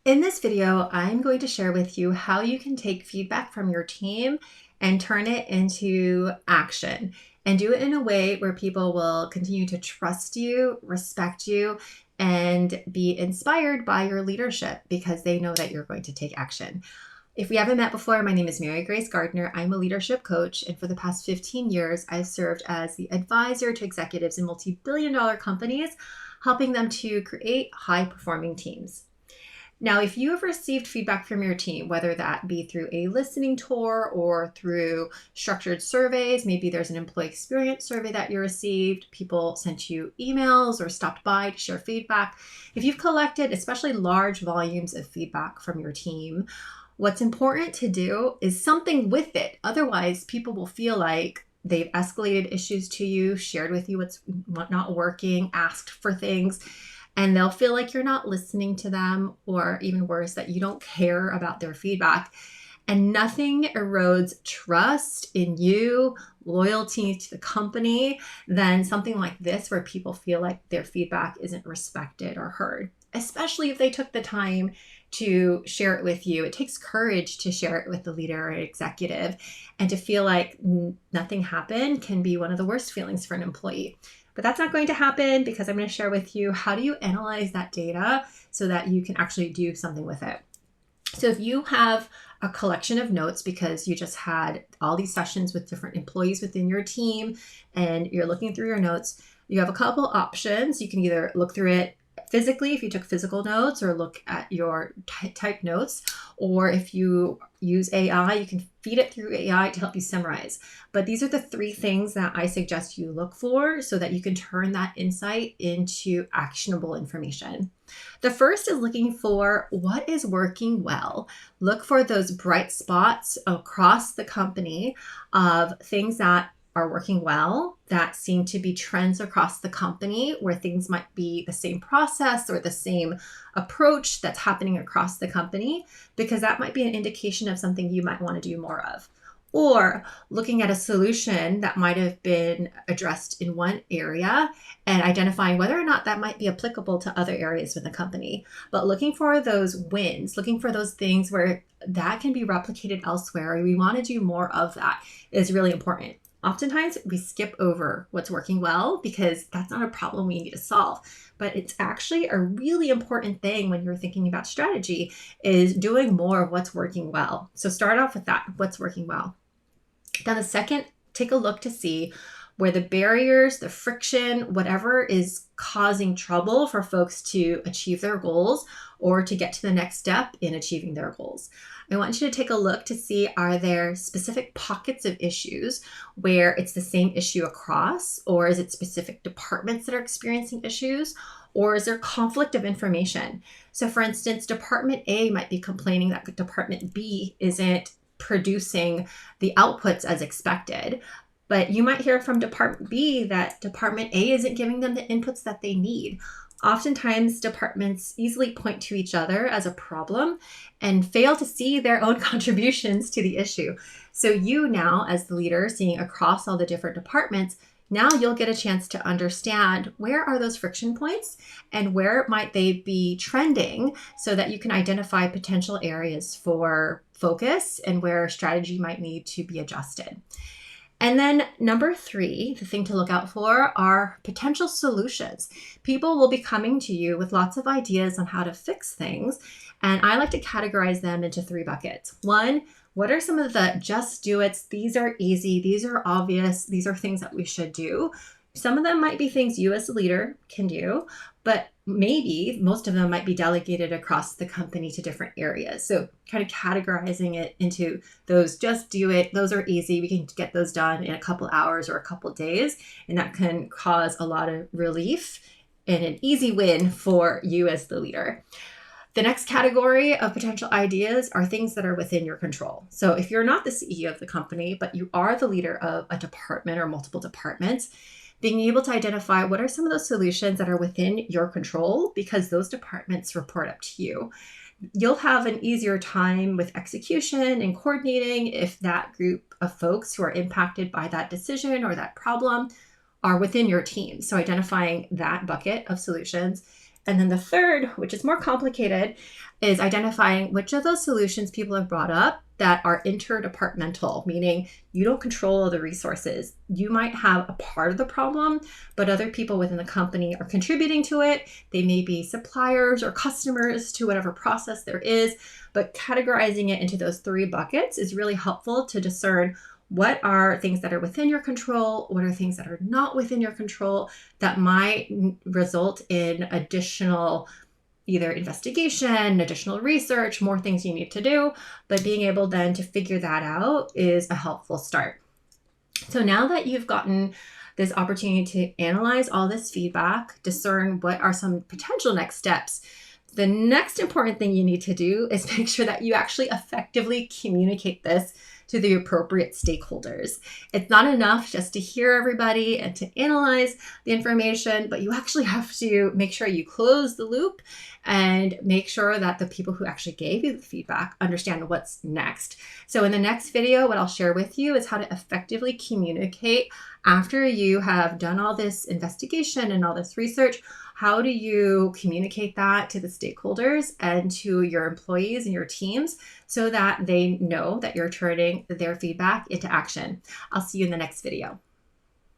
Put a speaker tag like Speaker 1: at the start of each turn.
Speaker 1: In this video, I'm going to share with you how you can take feedback from your team and turn it into action and do it in a way where people will continue to trust you, respect you, and be inspired by your leadership because they know that you're going to take action. If we haven't met before, my name is Mary Grace Gardner. I'm a leadership coach, and for the past 15 years, I've served as the advisor to executives in multi-billion-dollar companies, helping them to create high-performing teams. Now, if you have received feedback from your team, whether that be through a listening tour or through structured surveys, maybe there's an employee experience survey that you received, people sent you emails or stopped by to share feedback. If you've collected especially large volumes of feedback from your team, what's important to do is something with it. Otherwise, people will feel like they've escalated issues to you, shared with you what's not working, asked for things, and they'll feel like you're not listening to them, or even worse, that you don't care about their feedback. And nothing erodes trust in you, loyalty to the company, than something like this where people feel like their feedback isn't respected or heard, especially if they took the time to share it with you. It takes courage to share it with the leader or executive, and to feel like nothing happened can be one of the worst feelings for an employee. But that's not going to happen because I'm going to share with you how do you analyze that data so that you can actually do something with it. So if you have a collection of notes because you just had all these sessions with different employees within your team and you're looking through your notes, you have a couple options. You can either look through it physically if you took physical notes, or look at your typed notes, or if you use AI, you can feed it through AI to help you summarize. But these are the three things that I suggest you look for so that you can turn that insight into actionable information. The first is looking for what is working well. Look for those bright spots across the company of things that are working well, that seem to be trends across the company, where things might be the same process or the same approach that's happening across the company, because that might be an indication of something you might want to do more of. Or looking at a solution that might have been addressed in one area and identifying whether or not that might be applicable to other areas within the company. But looking for those wins, looking for those things where that can be replicated elsewhere, or we want to do more of that, is really important. Oftentimes we skip over what's working well because that's not a problem we need to solve. But it's actually a really important thing when you're thinking about strategy, is doing more of what's working well. So start off with that, what's working well. Then the second, take a look to see where the barriers, the friction, whatever is causing trouble for folks to achieve their goals or to get to the next step in achieving their goals. I want you to take a look to see, are there specific pockets of issues where it's the same issue across, or is it specific departments that are experiencing issues, or is there conflict of information? So for instance, Department A might be complaining that Department B isn't producing the outputs as expected. But you might hear from Department B that Department A isn't giving them the inputs that they need. Oftentimes, departments easily point to each other as a problem and fail to see their own contributions to the issue. So you now, as the leader, seeing across all the different departments, now you'll get a chance to understand where are those friction points and where might they be trending, so that you can identify potential areas for focus and where strategy might need to be adjusted. And then number three, the thing to look out for are potential solutions. People will be coming to you with lots of ideas on how to fix things. And I like to categorize them into three buckets. One, what are some of the just do it's? These are easy. These are obvious. These are things that we should do. Some of them might be things you as a leader can do, but maybe most of them might be delegated across the company to different areas. So kind of categorizing it into those just do it, those are easy, we can get those done in a couple hours or a couple days, and that can cause a lot of relief and an easy win for you as the leader. The next category of potential ideas are things that are within your control. So if you're not the CEO of the company, but you are the leader of a department or multiple departments, being able to identify what are some of those solutions that are within your control, because those departments report up to you. You'll have an easier time with execution and coordinating if that group of folks who are impacted by that decision or that problem are within your team. So identifying that bucket of solutions. And then the third, which is more complicated, is identifying which of those solutions people have brought up that are interdepartmental, meaning you don't control the resources. You might have a part of the problem, but other people within the company are contributing to it. They may be suppliers or customers to whatever process there is, but categorizing it into those three buckets is really helpful to discern what are things that are within your control, what are things that are not within your control that might result in additional either investigation, additional research, more things you need to do. But being able then to figure that out is a helpful start. So now that you've gotten this opportunity to analyze all this feedback, discern what are some potential next steps, the next important thing you need to do is make sure that you actually effectively communicate this to the appropriate stakeholders. It's not enough just to hear everybody and to analyze the information, but you actually have to make sure you close the loop and make sure that the people who actually gave you the feedback understand what's next. So in the next video, what I'll share with you is how to effectively communicate after you have done all this investigation and all this research. How do you communicate that to the stakeholders and to your employees and your teams so that they know that you're turning their feedback into action? I'll see you in the next video.